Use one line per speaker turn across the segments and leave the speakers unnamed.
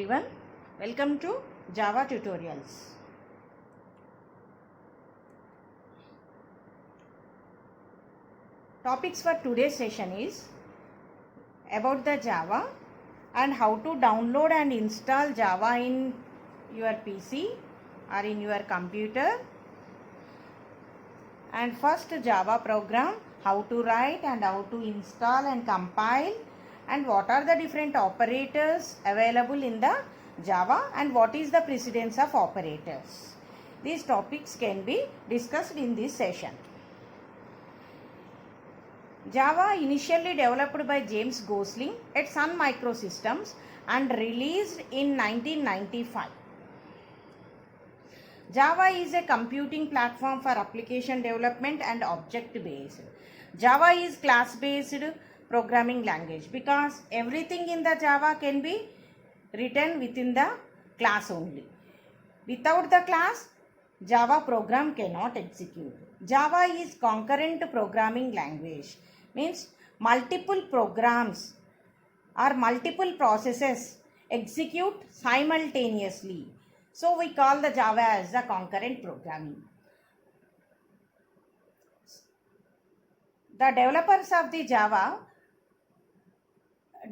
everyone, welcome to Java tutorials. Topics for today's session is about the Java and how to download and install Java in your PC or in your computer, and first Java program, how to write and how to install and compile, and what are the different operators available in the Java and what is the precedence of operators. These topics can be discussed in this session. Java initially developed by James Gosling at Sun Microsystems and released in 1995. Java is a computing platform for application development and object-based. Java is class-based programming language because everything in the Java can be written within the class only. Without the class, Java program cannot execute. Java is concurrent programming language, means multiple programs or multiple processes execute simultaneously. So we call the Java as the concurrent programming. The developers of the Java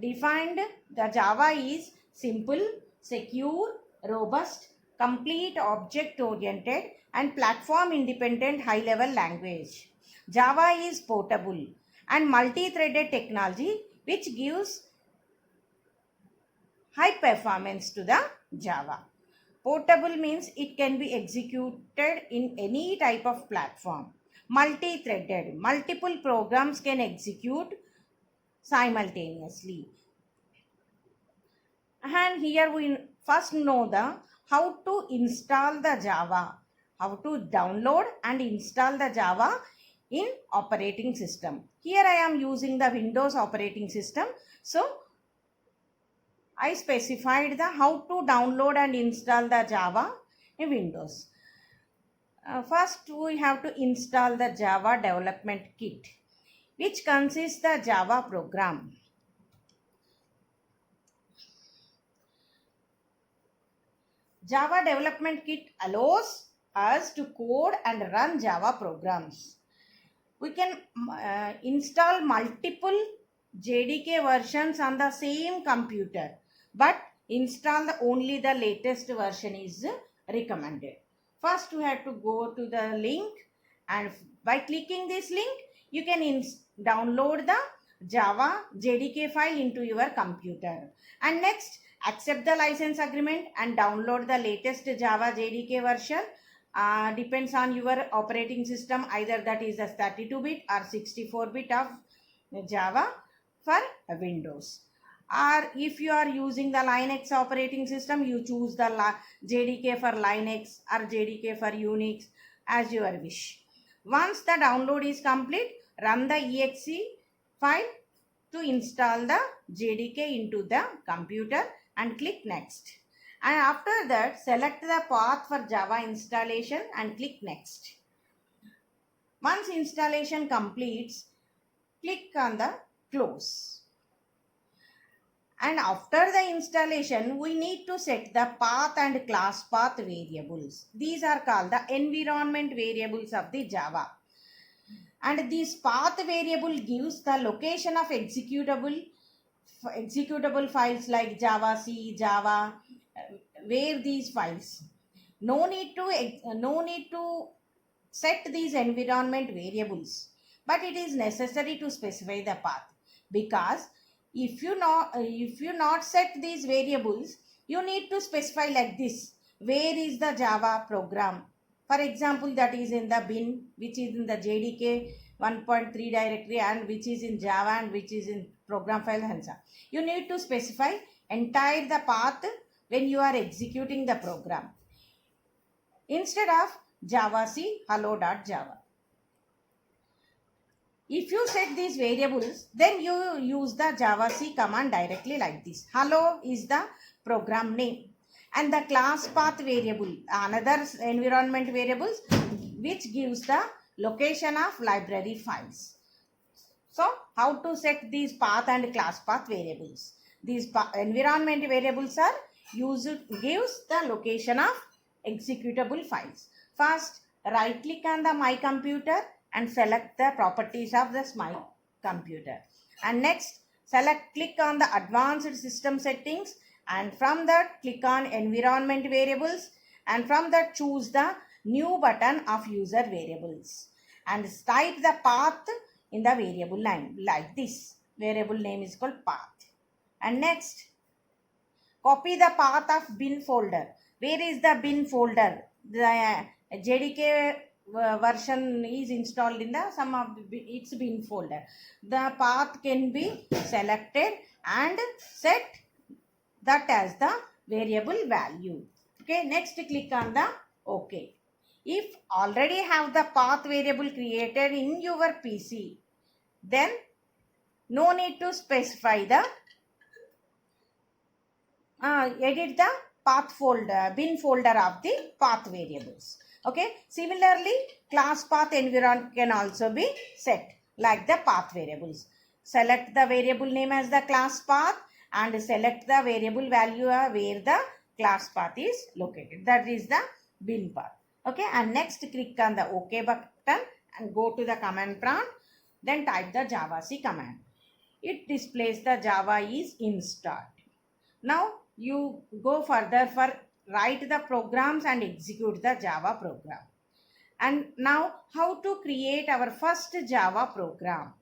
defined the Java is simple, secure, robust, complete object-oriented and platform-independent high-level language. Java is portable and multi-threaded technology which gives high performance to the Java. Portable means it can be executed in any type of platform. Multi-threaded, multiple programs can execute simultaneously. And here we first know the how to install the Java, how to download and install the Java in operating system. Here I am using the Windows operating system. So I specified the how to download and install the Java in Windows. First we have to install the Java development kit, which consists the Java program. Java development kit allows us to code and run Java programs. We can install multiple JDK versions on the same computer, but install only the latest version is recommended. First we have to go to the link, and by clicking this link you can download the Java JDK file into your computer, and next accept the license agreement and download the latest Java JDK version. Depends on your operating system, either that is a 32-bit or 64-bit of Java for Windows. Or if you are using the Linux operating system, you choose the JDK for Linux or JDK for Unix as your wish. Once the download is complete, run the exe file to install the JDK into the computer and click next. And after that, select the path for Java installation and click next. Once installation completes, click on the close. And after the installation, we need to set the path and class path variables. These are called the environment variables of the Java. And this path variable gives the location of executable files like Javac, Java, where these files. No need to set these environment variables, but it is necessary to specify the path, because if you not set these variables, you need to specify like this: where is the Java program? For example, that is in the bin, which is in the JDK 1.3 directory, and which is in Java, and which is in program file, and so on. You need to specify entire the path when you are executing the program, instead of Javac hello.java. If you set these variables, then you use the Javac command directly like this. Hello is the program name, and the class path variable, another environment variables, which gives the location of library files. So how to set these path and class path variables? These environment variables are gives the location of executable files. First, right click on the My Computer and select the properties of this My Computer. And next, click on the Advanced System Settings, and from that click on Environment Variables, and from that choose the New button of User Variables, and type the path in the variable name like this. Variable name is called path. And next, copy the path of bin folder. Where is the bin folder? The JDK version is installed in the some of its bin folder. The path can be selected and set that as the variable value. Okay, next click on the OK. If already have the path variable created in your PC, then no need to specify the edit the path folder, bin folder of the path variables. Okay, similarly, class path environment can also be set like the path variables. Select the variable name as the class path and select the variable value where the class path is located. That is the bin path. Okay, and next click on the OK button and go to the command prompt. Then type the javac command. It displays the Java is installed. Now you go further for write the programs and execute the Java program. And now how to create our first Java program.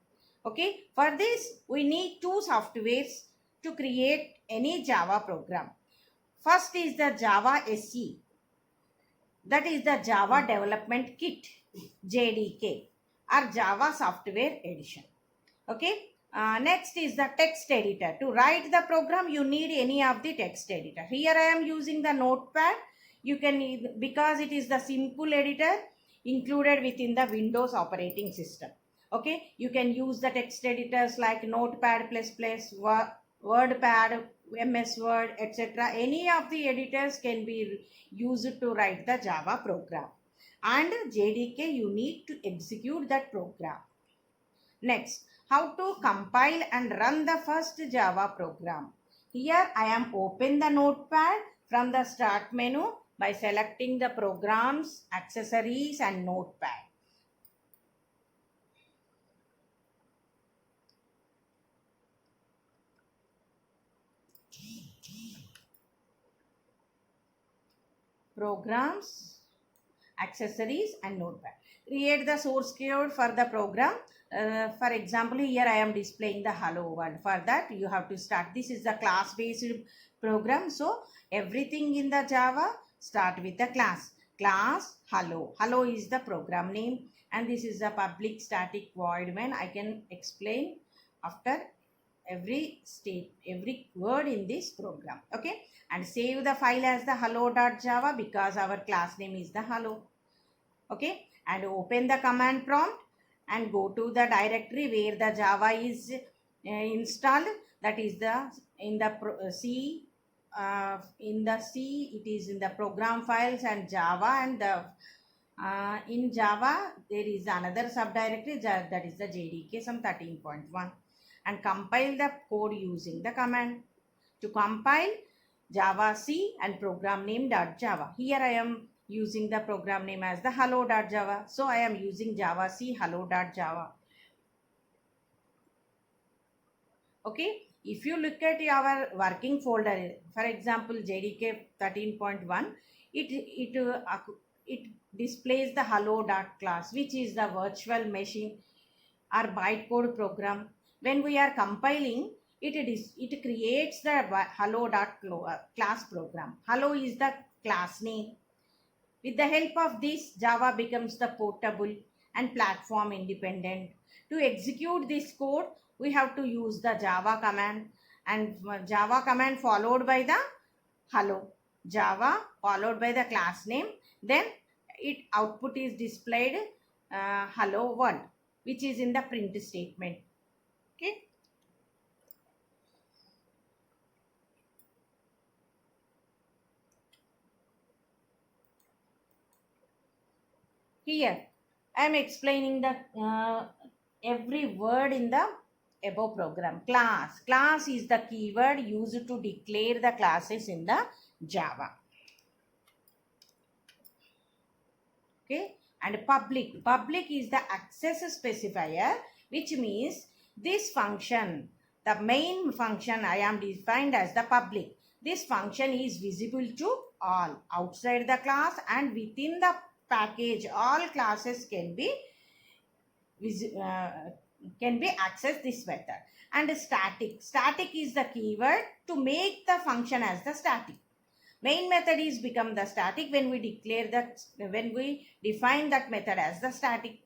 Okay, for this we need two softwares to create any Java program. First is the Java SE, that is the Java Development Kit, JDK, or Java Software Edition. Okay, next is the text editor. To write the program, you need any of the text editor. Here I am using the Notepad. You can, because it is the simple editor included within the Windows operating system. Okay, you can use the text editors like Notepad++, WordPad, MS Word, etc. Any of the editors can be used to write the Java program. And JDK, you need to execute that program. Next, how to compile and run the first Java program. Here I am open the Notepad from the start menu by selecting the programs, accessories and Notepad. Programs, accessories and Notepad. Create the source code for the program. For example, here I am displaying the hello world. For that you have to start. This is the class based program. So everything in the Java start with the class. Class hello. Hello is the program name, and this is the public static void main. I can explain after every word in this program. Okay, and save the file as the hello.java because our class name is the hello. Okay, and open the command prompt and go to the directory where the Java is installed. That is the in the C. In the C, it is in the program files and Java, and the in Java there is another subdirectory that is the JDK some 13.1, and compile the code using the command. To compile, Java C and program name .java. Here I am using the program name as the hello.java. So I am using Java C hello.java. Okay, if you look at our working folder, for example JDK 13.1, it displays the hello.class, which is the virtual machine or bytecode program. When we are compiling, it creates the hello.class program. Hello is the class name. With the help of this, Java becomes the portable and platform independent. To execute this code, we have to use the Java command, and Java command followed by the hello. Java followed by the class name. Then it output is displayed hello world, which is in the print statement. Okay. Here I am explaining the every word in the above program. Class is the keyword used to declare the classes in the Java. Okay, and public is the access specifier, which means this function, the main function I am defined as the public. This function is visible to all outside the class, and within the package all classes can be accessed this method. And static is the keyword to make the function as the static. Main method is become the static when we define that method as the static.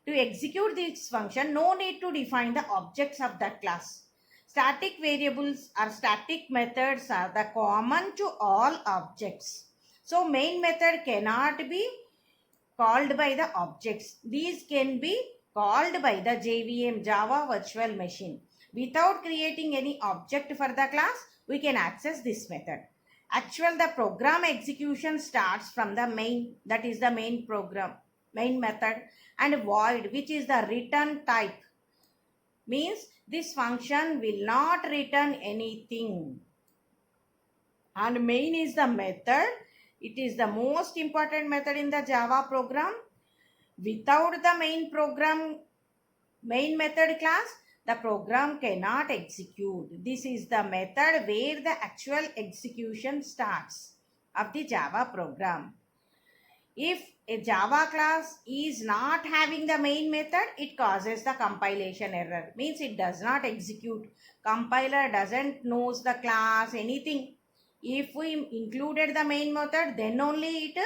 To execute this function, no need to define the objects of that class. Static variables or static methods are the common to all objects. So main method cannot be called by the objects. These can be called by the JVM, Java Virtual Machine. Without creating any object for the class, we can access this method. The program execution starts from the main, that is the main method, and void, which is the return type, means this function will not return anything. And main is the method. It is the most important method in the Java program. Without the main method class, the program cannot execute. This is the method where the actual execution starts of the Java program. If a Java class is not having the main method, it causes the compilation error. Means it does not execute. Compiler doesn't knows the class, anything. If we included the main method, then only it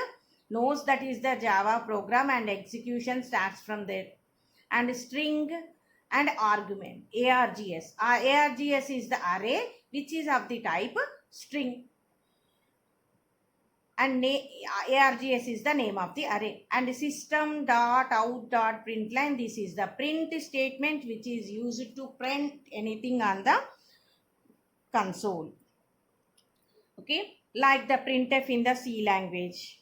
knows that is the Java program and execution starts from there. And string and argument, ARGS. ARGS is the array which is of the type string. And ARGS is the name of the array. And system.out.println, this is the print statement which is used to print anything on the console. Okay, like the printf in the C language.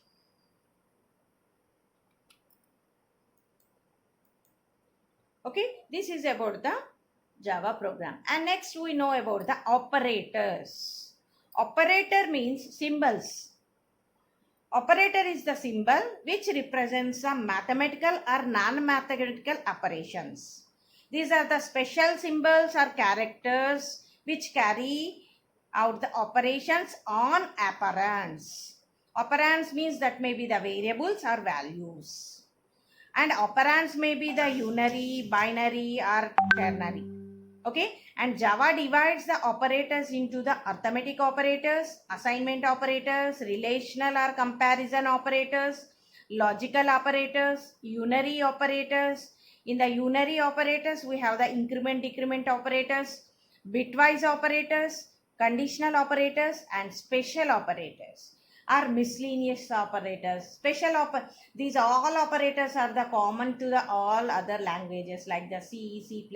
Okay, this is about the Java program. And next we know about the operators. Operator means symbols. Operator is the symbol which represents some mathematical or non-mathematical operations. These are the special symbols or characters which carry out the operations on operands. Operands means that may be the variables or values. And operands may be the unary, binary or ternary. Okay, and Java divides the operators into the arithmetic operators, assignment operators, relational or comparison operators, logical operators, unary operators. In the unary operators, we have the increment, decrement operators, bitwise operators, conditional operators, and special operators are miscellaneous operators. These all operators are the common to the all other languages like the C, C++,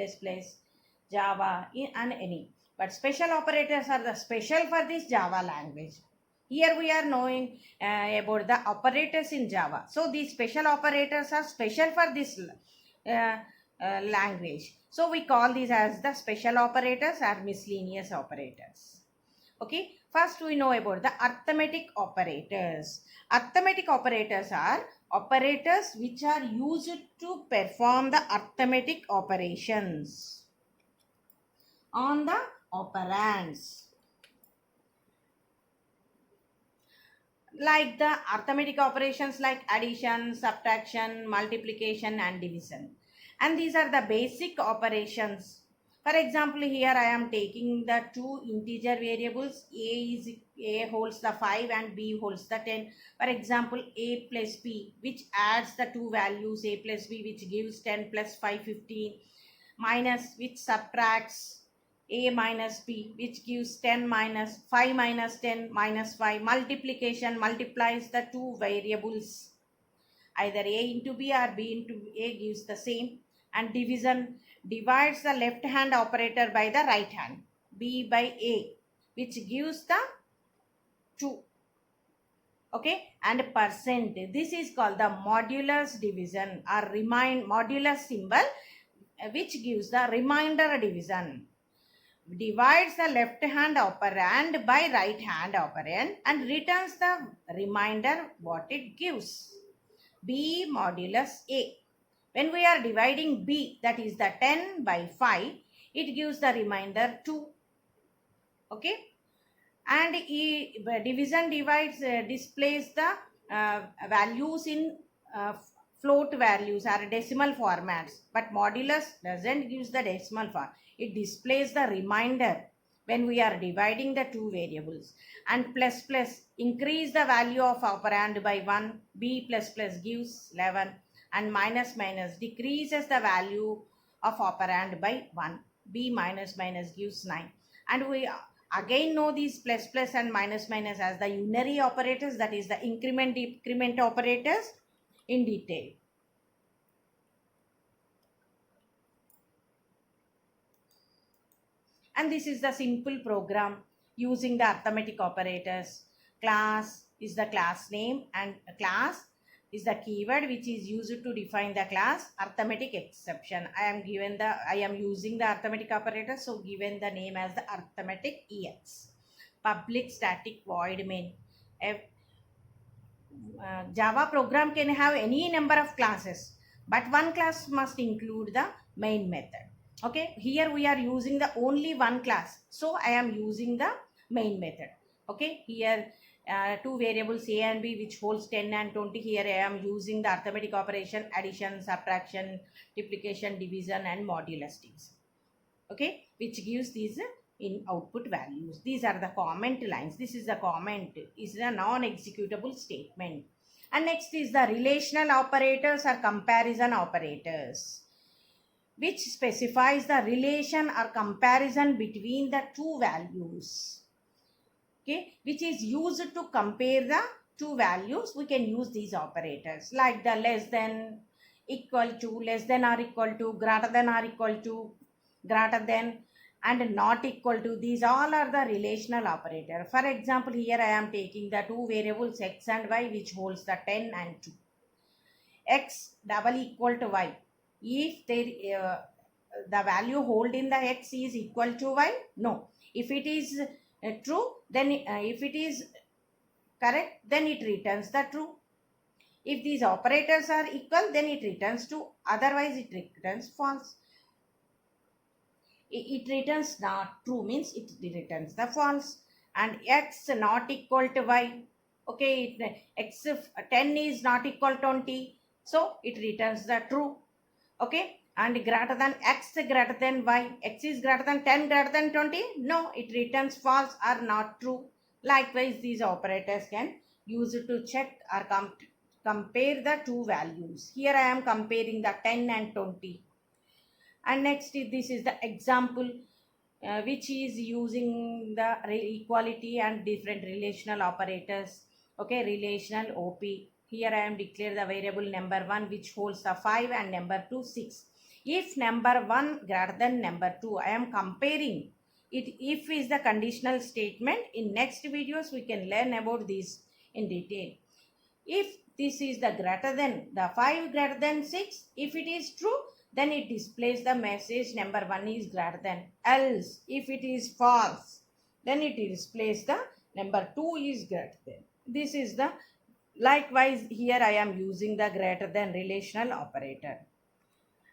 Java, and any. But special operators are the special for this Java language. Here we are knowing about the operators in Java. So these special operators are special for this language. So we call these as the special operators or miscellaneous operators. Okay, first we know about the arithmetic operators. Arithmetic operators are operators which are used to perform the arithmetic operations on the operands. Like the arithmetic operations like addition, subtraction, multiplication and division. And these are the basic operations. For example, here I am taking the two integer variables. A holds the 5 and B holds the 10. For example, A plus B, which adds the two values A plus B, which gives 10 plus 5, 15, minus which subtracts A minus B, which gives 10 minus 5 minus 10 minus 5. Multiplication multiplies the two variables. Either A into B or B into A gives the same. And division divides the left hand operator by the right hand, B by A, which gives the 2. Okay, and percent, this is called the modulus division or modulus symbol which gives the remainder division. Divides the left hand operand by right hand operand and returns the remainder what it gives. B modulus A. When we are dividing B, that is the 10 by 5, it gives the remainder 2. Okay. And division divides displays the values in float values or decimal formats, but modulus doesn't give the decimal form. It displays the remainder when we are dividing the two variables. And plus plus increase the value of operand by 1. B plus plus gives 11, and minus minus decreases the value of operand by 1. B minus minus gives 9. And we again know these plus plus and minus minus as the unary operators, that is the increment decrement operators, in detail. And this is the simple program using the arithmetic operators. Class is the class name and class is the keyword which is used to define the class. Arithmetic exception. I am using the arithmetic operator, so given the name as the arithmetic ex. Public static void main. Java program can have any number of classes, but one class must include the main method. Okay, here we are using the only one class, so I am using the main method. Okay, here two variables a and b which holds 10 and 20. Here I am using the arithmetic operation addition, subtraction, multiplication, division and modulus things. Okay, which gives these in output values. These are the comment lines. This is the comment, is a non-executable statement. And next is the relational operators or comparison operators, which specifies the relation or comparison between the two values. Okay, which is used to compare the two values. We can use these operators like the less than, equal to, less than or equal to, greater than or equal to, greater than, and not equal to. These all are the relational operator. For example, here I am taking the two variables x and y which holds the 10 and 2. X double equal to y. If the value hold in the x is equal to y, no. If it is true, then if it is correct, then it returns the true. If these operators are equal, then it returns true. Otherwise, it returns false. It returns not true means it returns the false. And x not equal to y. Okay, x if 10 is not equal to 20, so it returns the true. Okay, and greater than x greater than y. X is greater than 10 greater than 20. No, it returns false or not true. Likewise, these operators can use it to check or compare the two values. Here I am comparing the 10 and 20. And next this is the example which is using the equality and different relational operators. Okay, relational OP. Here I am declare the variable number 1 which holds the 5 and number 2 6. If number 1 greater than number 2, I am comparing it. If is the conditional statement. In next videos we can learn about this in detail. If this is the greater than, the 5 greater than 6, if it is true, then it displays the message number 1 is greater than. Else, if it is false, then it displays the number 2 is greater than. This is the, likewise here I am using the greater than relational operator.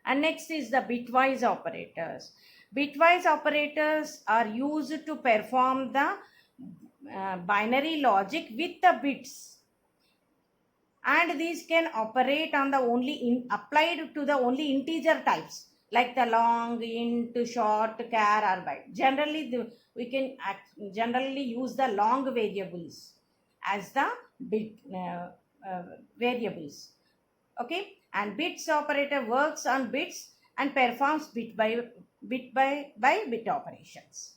And next is the bitwise operators. Bitwise operators are used to perform the binary logic with the bits, and these can operate on the only applied to the only integer types like the long, int, short, char or byte. Generally we can generally use the long variables as the bit variables. Okay, and bits operator works on bits and performs bit by bit operations.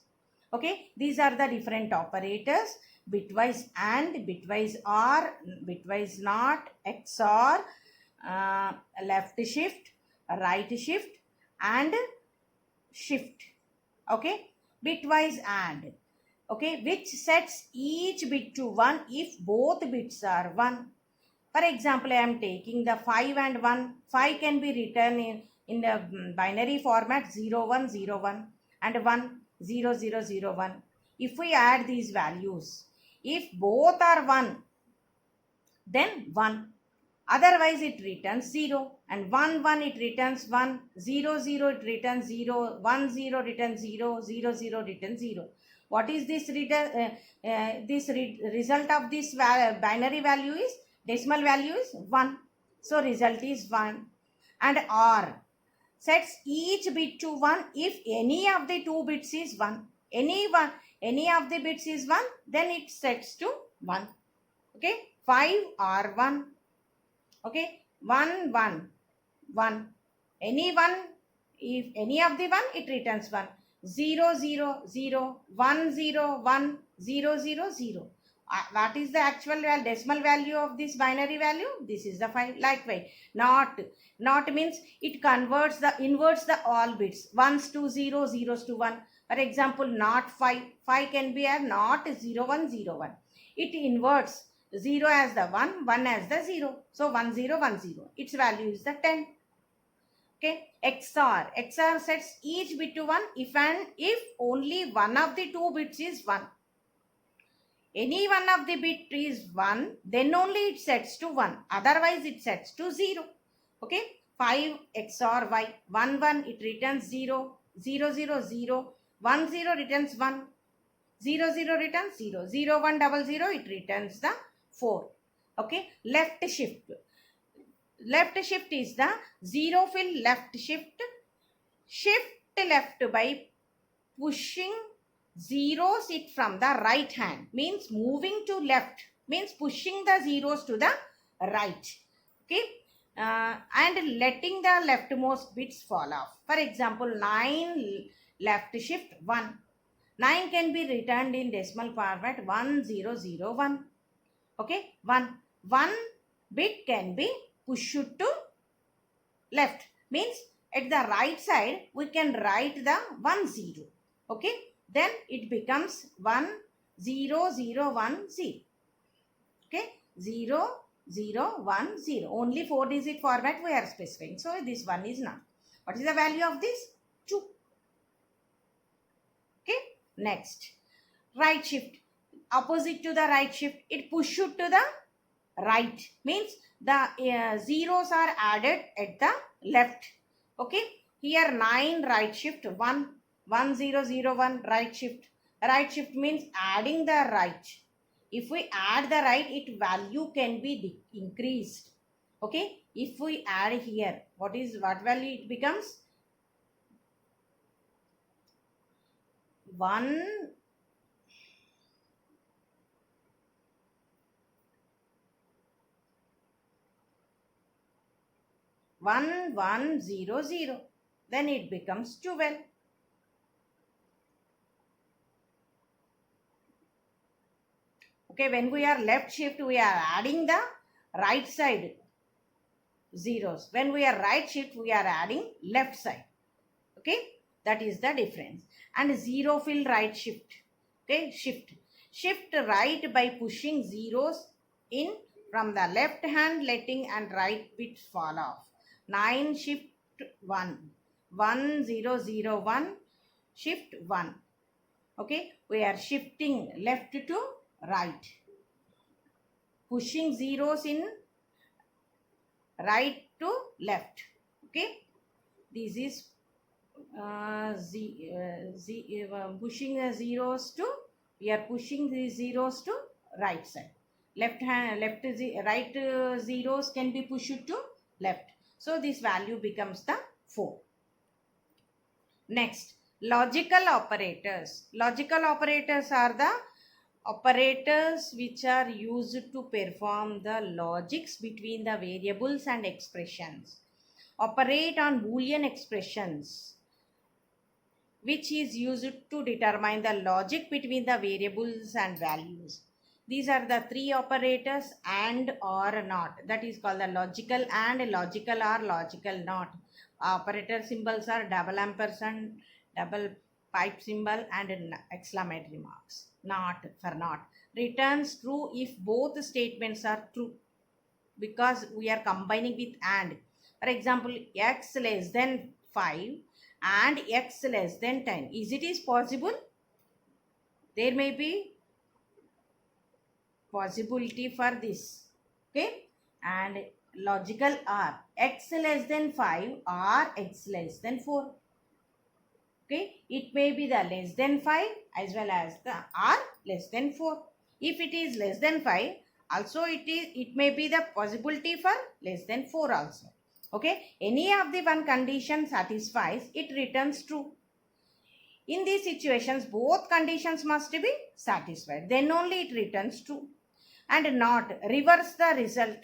Okay, these are the different operators: bitwise and, bitwise or, bitwise not, XOR, left shift, right shift and shift. Okay, bitwise and, okay, which sets each bit to 1 if both bits are 1. For example, I am taking the 5 and 1. 5 can be written in in the binary format 0 1 0 1 and 1 0 0 0 1. If we add these values, if both are 1, then 1. Otherwise, it returns 0. And 1 1 it returns 1. 0 0 it returns 0. 1 0 returns 0. 0 0 returns 0. What is this result of this binary value is? Decimal value is 1. So result is 1. And OR sets each bit to 1 if any of the two bits is 1. Any of the bits is 1, then it sets to 1. Okay, 5 or 1. Okay, 1 1 1. Any one, if any of the 1, it returns 1. 0 0 0 1 0 1 0 0 0. What is the actual decimal value of this binary value? This is the 5. Likewise, not means it converts the inverts the all bits, ones to 0, zeros to 1. For example, not 5 can be a not 0 1 0 1. It inverts 0 as the 1, 1 as the 0. So 1 0 1 0. Its value is the 10. Okay, XOR sets each bit to 1 if only one of the two bits is 1. Any one of the bit is 1, then only it sets to 1. Otherwise, it sets to 0. Okay, 5 XOR Y. 1 1 it returns 0. 0 0 0. 1 0 returns 1. 0 0 returns 0. 0 1 0 0 it returns the 4. Okay, left shift. Left shift is the zero fill left shift. Shift left by pushing zeros it from the right hand, means moving to left, means pushing the zeros to the right. Okay, and letting the leftmost bits fall off. For example, 9 left shift 1. 9 can be returned in decimal format 1001. Okay, 1 bit can be pushed to left, means at the right side we can write the 1 0. Okay, then it becomes 1 0 0 1 0. Okay, 0 0 1 0. Only 4-digit format we are specifying. So this one is not. What is the value of this? 2. Okay, next, right shift. Opposite to the right shift, it pushed to the right, means the zeros are added at the left. Okay, here 9 right shift 1 1 0 0 1 right shift. Right shift means adding the right. If we add the right, it value can be increased. Okay, if we add here, what value it becomes? 1 1 1 0 0. Then it becomes 12. Okay, when we are left shift, we are adding the right side zeros. When we are right shift, we are adding left side. Okay, that is the difference. And zero fill right shift. Okay, shift right by pushing zeros in from the left hand, letting and right bits fall off. 9 shift 1 1 0 0 1 shift 1. Okay, we are shifting left to right, pushing zeros in right to left. Okay, this is pushing the zeros to, we are pushing the zeros to right side. Right zeros can be pushed to left. So this value becomes the 4. Next, logical operators. Logical operators are the operators which are used to perform the logics between the variables and expressions. Operate on Boolean expressions, which is used to determine the logic between the variables and values. These are the 3 operators: and, or, not. That is called the logical and, logical or, logical not. Operator symbols are double ampersand, double pipe symbol, and exclamatory marks. Not for not. Returns true if both statements are true, because we are combining with and. For example, x less than 5 and x less than 10. Is it is possible? There may be possibility for this. Okay, and logical or x less than 5 or x less than 4. Okay, it may be the less than 5 as well as the or less than 4. If it is less than 5, also it may be the possibility for less than 4 also. Okay, any of the one condition satisfies, it returns true. In these situations, both conditions must be satisfied. Then only it returns true. And not reverse the result.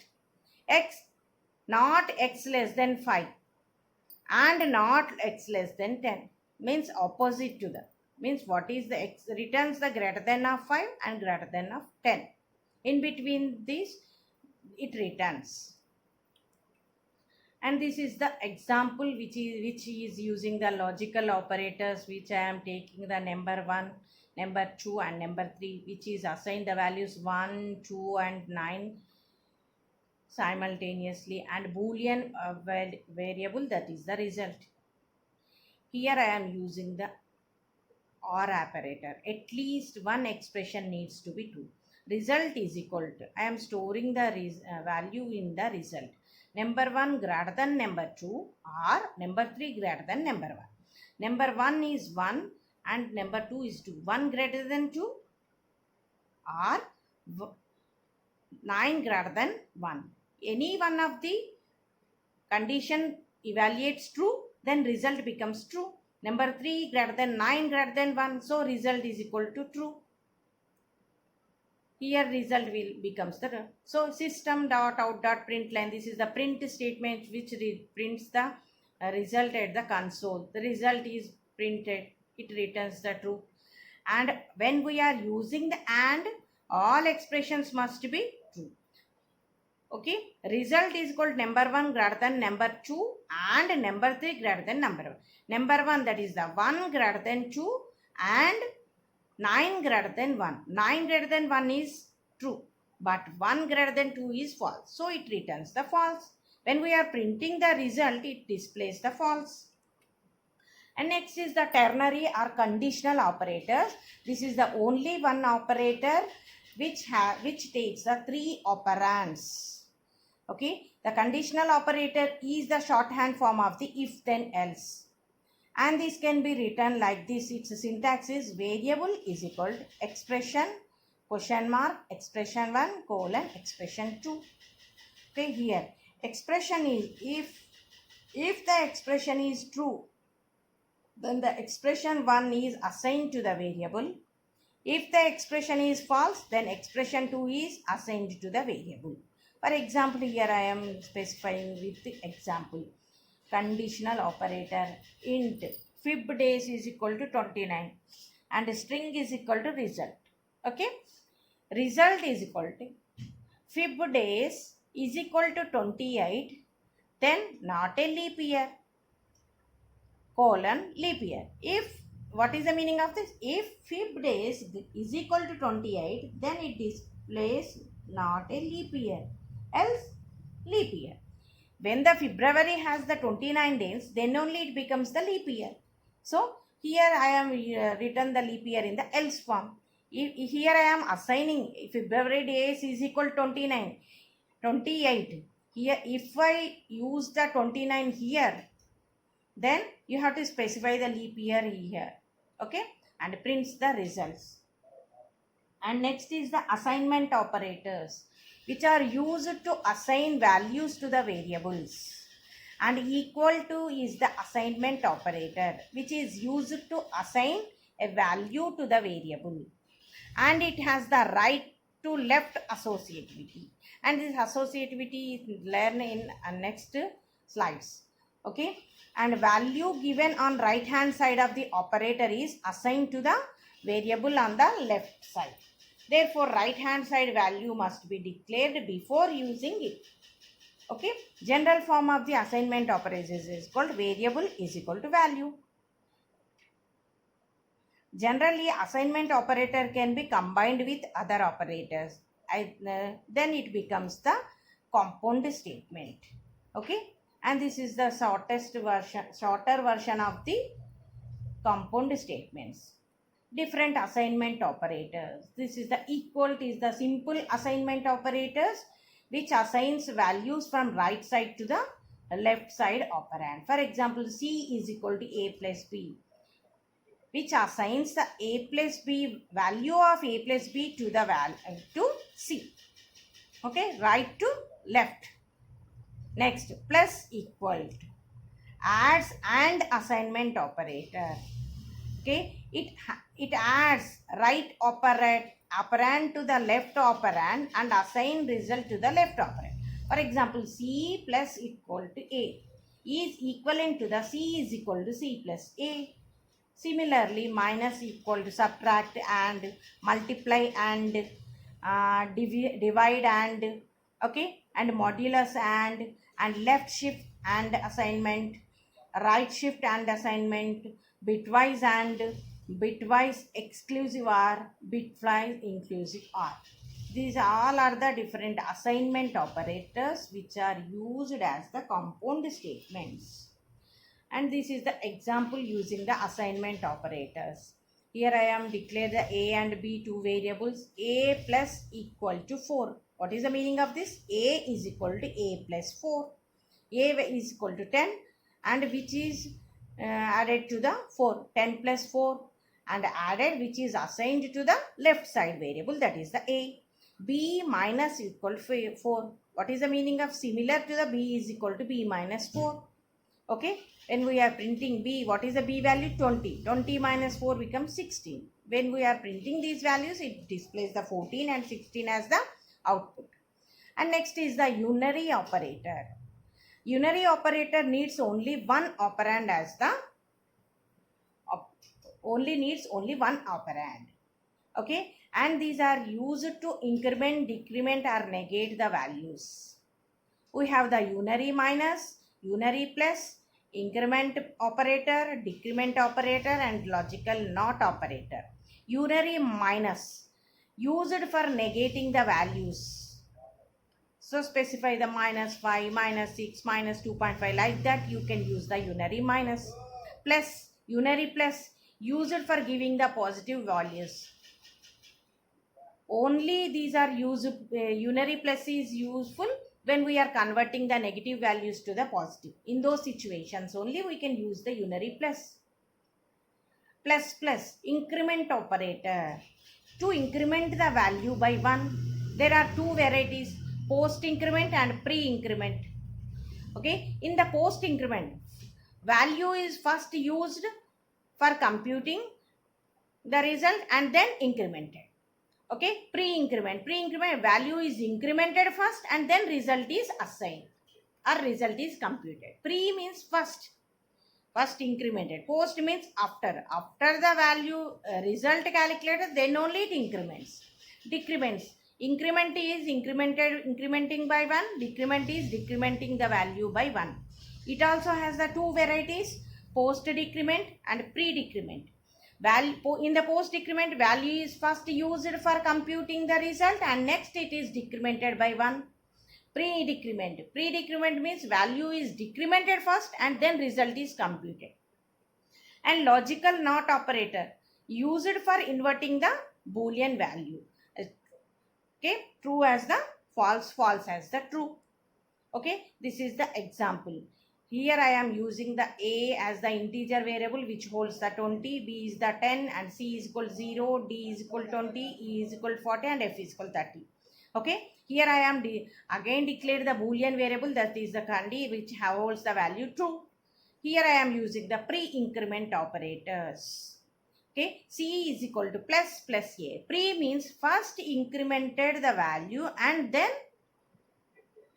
X not x less than 5 and not x less than 10 means opposite to the means what is the x returns the greater than of 5 and greater than of 10. In between this it returns. And this is the example which is using the logical operators, which I am taking the number 1, number 2 and number 3, which is assigned the values 1, 2 and 9 simultaneously, and boolean variable, that is the result. Here I am using the or operator. At least one expression needs to be true. Result is equal to, I am storing the value in the result. Number 1 greater than number 2 or number 3 greater than number 1. Number 1 is 1 and number 2 is 2. 1 greater than 2 or 9 greater than 1. Any one of the condition evaluates true, then result becomes true. Number 3 greater than 9 greater than 1, so result is equal to true. Here result will becomes the so system dot out dot println. This is the print statement which prints the result at the console. The result is printed. It returns the true. And when we are using the and, all expressions must be true. Okay, result is called number 1 greater than number 2 and number 3 greater than number 1. Number 1, that is the 1 greater than 2 and 9 greater than 1. 9 greater than 1 is true, but 1 greater than 2 is false. So it returns the false. When we are printing the result, it displays the false. And next is the ternary or conditional operators. This is the only one operator which takes the 3 operands. Okay, the conditional operator is the shorthand form of the if then else. And this can be written like this. Its syntax is variable is equal to expression question mark expression 1 colon expression 2. Okay, here expression is if the expression is true, then the expression 1 is assigned to the variable. If the expression is false, then expression 2 is assigned to the variable. For example, here I am specifying with the example. Conditional operator int fib days is equal to 29 and string is equal to result. Okay, result is equal to fib days is equal to 28, then not a leap year colon leap year. If what is the meaning of this? If fib days is equal to 28, then it displays not a leap year, else leap year. When the February has the 29 days, then only it becomes the leap year. So here I am written the leap year in the else form. Here I am assigning February days is equal to 29, 28. Here if I use the 29 here, then you have to specify the leap year here. Okay, and prints the results. And next is the assignment operators, which are used to assign values to the variables. And equal to is the assignment operator, which is used to assign a value to the variable. And it has the right to left associativity. And this associativity is learned in next slides. Okay, and value given on right hand side of the operator is assigned to the variable on the left side. Therefore, right hand side value must be declared before using it. Okay, general form of the assignment operators is called variable is equal to value. Generally, assignment operator can be combined with other operators. Then it becomes the compound statement. Okay, And this is the shorter version of the compound statements. Different assignment operators. This is the equal is the simple assignment operators which assigns values from right side to the left side operand. For example, C is equal to A plus B, which assigns the A plus B value of A plus B to the value to C. Okay, right to left. Next, plus equal to adds and assignment operator. Okay, it adds right operand to the left operand and assign result to the left operand. For example, C plus equal to A is equivalent to the C is equal to C plus A. Similarly, minus equal to subtract and multiply and divide and okay, and modulus and left shift and assignment, right shift and assignment, bitwise and bitwise exclusive or bitwise inclusive or. These all are the different assignment operators which are used as the compound statements. And this is the example using the assignment operators. Here I am declare the A and B two variables. A plus equal to 4. What is the meaning of this? A is equal to A plus 4. A is equal to 10 and which is added to the 4. 10 plus 4 and added which is assigned to the left side variable, that is the A. B minus equal to 4. What is the meaning of similar to the B is equal to B minus 4? Okay, when we are printing B, what is the B value? 20. 20 minus 4 becomes 16. When we are printing these values, it displays the 14 and 16 as the output. And next is the unary operator. Unary operator needs only one operand as the only one operand. Okay, and these are used to increment, decrement or negate the values. We have the unary minus, unary plus, increment operator, decrement operator and logical not operator. Unary minus used for negating the values. So specify the minus 5, minus 6, minus 2.5, like that you can use the unary minus. Plus, unary plus used for giving the positive values. Only these are used, unary plus is useful when we are converting the negative values to the positive. In those situations only we can use the unary plus. Plus plus, increment operator. To increment the value by 1, there are two varieties, post increment and pre-increment. Okay, in the post increment, value is first used for computing the result and then incremented. Okay, pre-increment value is incremented first and then result is assigned or result is computed. Pre means first incremented. Post means after the value result calculated, then only it increments. Decrements, increment is incrementing by 1, decrement is decrementing the value by 1. It also has the two varieties, post decrement and pre-decrement. In the post decrement, value is first used for computing the result and next it is decremented by 1. Pre-decrement means value is decremented first and then result is computed. And logical not operator used for inverting the Boolean value. Okay, true as the false, false as the true. Okay, this is the example. Here I am using the A as the integer variable which holds the 20, B is the 10 and C is equal to 0, D is equal to 20, E is equal to 40 and F is equal to 30. Okay, here I am again declared the Boolean variable, that is the kandi which holds the value true. Here I am using the pre-increment operators. Okay, C is equal to plus plus A. Pre means first incremented the value and then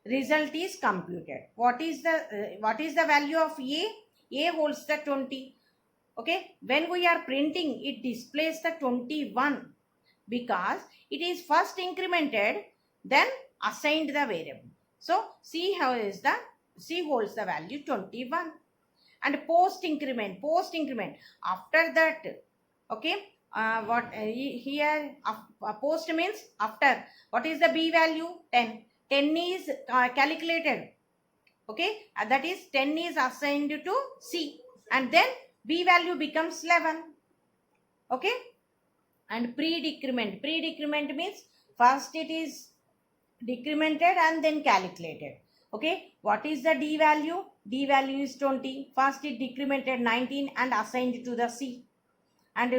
result is computed. What is the value of A? A holds the 20. Okay, when we are printing, it displays the 21 because it is first incremented then assigned the variable. So C holds the value 21. And post increment after that. Okay, here post means after. What is the B value? 10. 10 is calculated Okay, that is 10 is assigned to C, and then B value becomes 11. Okay, and pre-decrement means first it is decremented and then calculated. Okay, what is the D value? D value is 20. First it decremented 19 and assigned to the C, and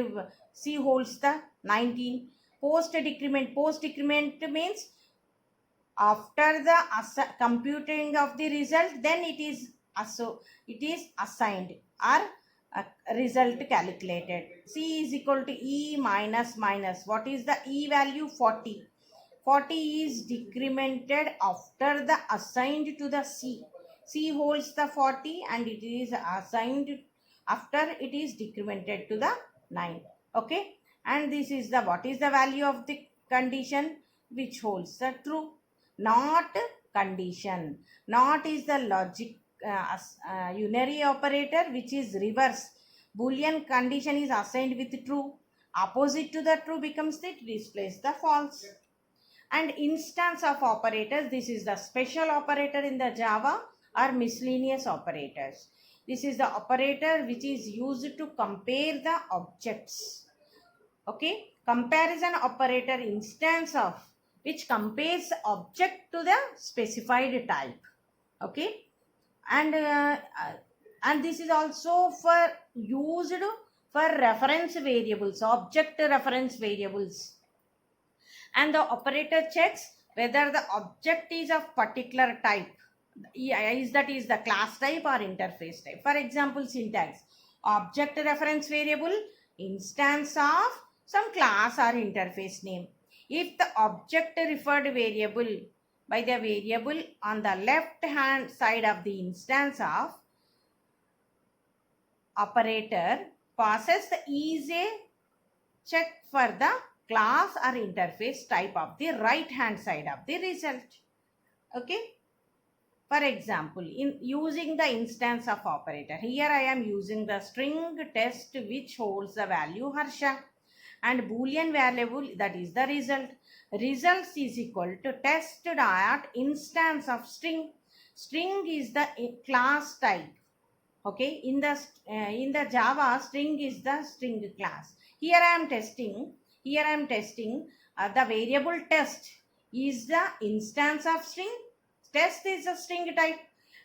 C holds the 19. Post decrement means after the computing of the result, then it is assigned or result calculated. C is equal to E minus minus. What is the E value? 40. 40 is decremented after the assigned to the C. C holds the 40 and it is assigned after it is decremented to the 9. Okay, and this is the what is the value of the condition which holds the true, not condition. Not is the logic unary operator which is reverse. Boolean condition is assigned with true. Opposite to the true becomes it displays the false. And instance of operators, this is the special operator in the Java or miscellaneous operators. This is the operator which is used to compare the objects. Okay, comparison operator instance of which compares object to the specified type. Okay, and this is also for used for reference variables, object reference variables, and the operator checks whether the object is of particular type, is the class type or interface type. For example, syntax: object reference variable, instance of some class or interface name. If the object referred variable by the variable on the left hand side of the instance of operator passes the is a check for the class or interface type of the right hand side of the result. Okay, for example, in using the instance of operator, here I am using the string test which holds the value Harsha, and boolean variable, that is the result. Results is equal to test dot instance of string. String is the class type. Okay, in the Java, string is the string class. Here I am testing the variable test is the instance of string. Test is a string type,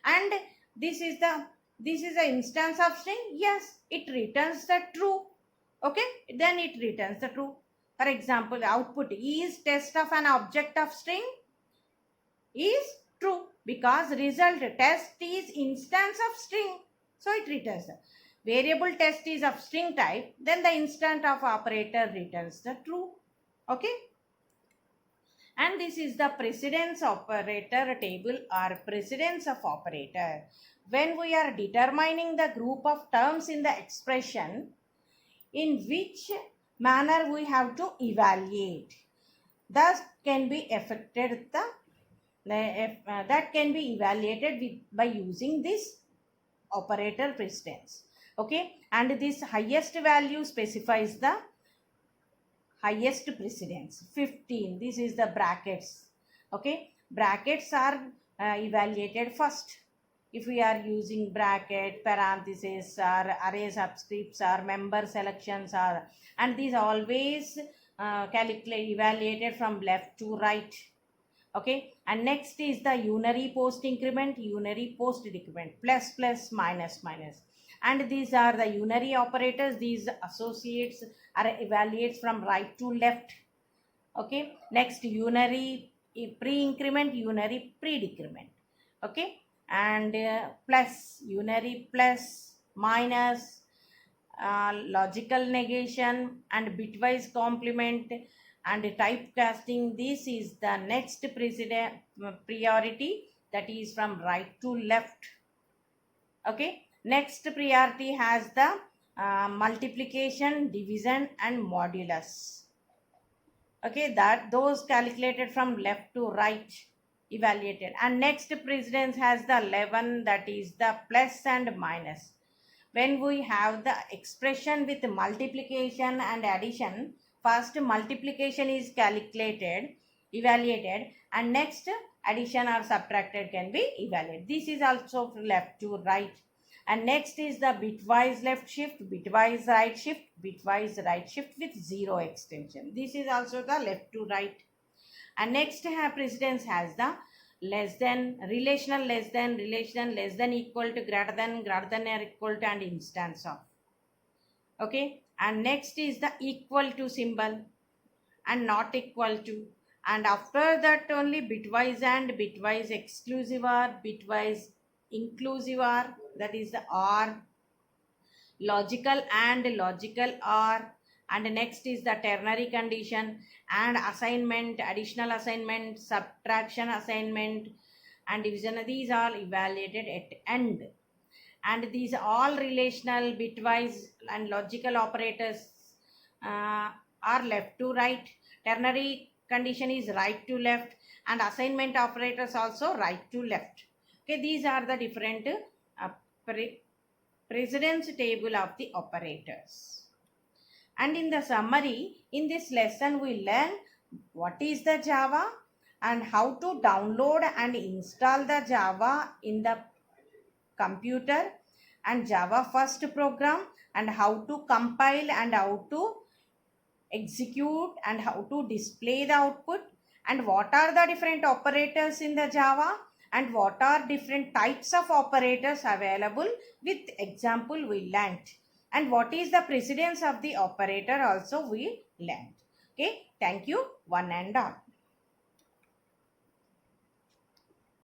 and this is the instance of string. Yes, it returns the true. Okay, then it returns the true. For example, output is test of an object of string is true because result test is instance of string, so it returns the variable test is of string type, then the instant of operator returns the true. Okay, and this is the precedence operator table or precedence of operator. When we are determining the group of terms in the expression, in which manner we have to evaluate, thus can be affected that can be evaluated by using this operator precedence. Okay, and this highest value specifies the highest precedence 15. This is the brackets. Okay, brackets are evaluated first. If we are using bracket, parentheses, or array subscripts, or member selections, or and these always evaluated from left to right. Okay, and next is the unary post increment, unary post decrement, plus plus minus minus, and these are the unary operators. These associates are evaluates from right to left. Okay, next unary pre increment, unary pre decrement. Okay, and plus unary plus minus, logical negation, and bitwise complement, and typecasting. This is the next priority, that is from right to left. Okay, next priority has the multiplication, division, and modulus. Okay, that those calculated from left to right evaluated. And next precedence has the 11, that is the plus and minus. When we have the expression with multiplication and addition, first multiplication is calculated evaluated, and next addition or subtracted can be evaluated. This is also left to right. And next is the bitwise left shift, bitwise right shift, bitwise right shift with zero extension. This is also the left to right. And next precedence has the less than, relational less than, relational less than equal to, greater than or equal to, and instance of. Okay, and next is the equal to symbol and not equal to, and after that only bitwise and bitwise exclusive or, bitwise inclusive or, that is the or, logical and logical or, and next is the ternary condition, and assignment, additional assignment, subtraction assignment, and division. These are evaluated at end. And these all relational, bitwise and logical operators are left to right, ternary condition is right to left, and assignment operators also right to left. Okay, these are the different precedence table of the operators. And in the summary, in this lesson we learn what is the Java and how to download and install the Java in the computer, and Java first program, and how to compile and how to execute and how to display the output, and what are the different operators in the Java, and what are different types of operators available, with example we learnt, and what is the precedence of the operator also we learnt. Okay, thank you one and all.